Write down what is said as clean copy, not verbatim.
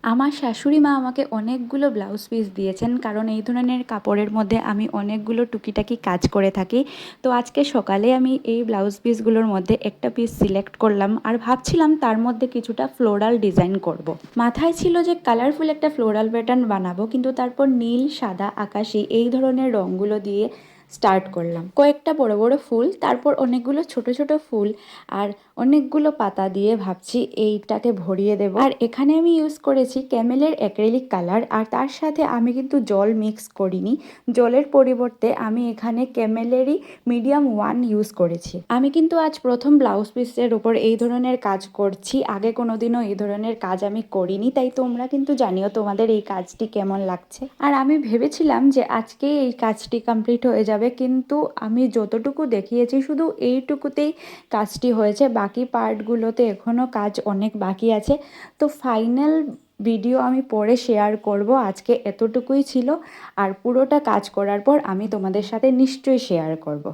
আমার শাশুড়ি মা আমাকে অনেকগুলো ব্লাউজ পিস দিয়েছেন, কারণ এই ধরনের কাপড়ের মধ্যে আমি অনেকগুলো টুকিটাকি কাজ করে থাকি। তো আজকে সকালে আমি এই ব্লাউজ পিসগুলোর মধ্যে একটা পিস সিলেক্ট করলাম আর ভাবছিলাম তার মধ্যে কিছুটা ফ্লোরাল ডিজাইন করব। মাথায় ছিল যে কালারফুল একটা ফ্লোরাল প্যাটার্ন বানাবো, কিন্তু তারপর নীল, সাদা, আকাশি এই ধরনের রঙগুলো দিয়ে স্টার্ট করলাম। কয়েকটা বড় বড় ফুল, তারপর অনেকগুলো ছোট ছোট ফুল আর অনেকগুলো পাতা দিয়ে ভাবছি এইটাকে ভরিয়ে দেব। আর এখানে আমি ইউজ করেছি ক্যামেলের অ্যাক্রিলিক কালার, আর তার সাথে আমি কিন্তু জল মিক্স করিনি। জলের পরিবর্তে আমি এখানে ক্যামেলেরই মিডিয়াম 1 ইউজ করেছি। আমি কিন্তু আজ প্রথম ব্লাউজ পিসের উপর এই ধরনের কাজ করছি, আগে কোনোদিনও এই ধরনের কাজ আমি করিনি, তাই তোমরা কিন্তু জানিও তোমাদের এই কাজটি কেমন লাগছে। আর আমি ভেবেছিলাম যে আজকে এই কাজটি কমপ্লিট হয়ে যাবে, কিন্তু আমি যতটুকু দেখিয়েছি শুধু এইটুকুতেই কাজটি হয়েছে, বাকি পার্টগুলোতে এখনও কাজ অনেক বাকি আছে। তো ফাইনাল ভিডিও আমি পরে শেয়ার করব, আজকে এতটুকুই ছিল। আর পুরোটা কাজ করার পর আমি তোমাদের সাথে নিশ্চয়ই শেয়ার করব।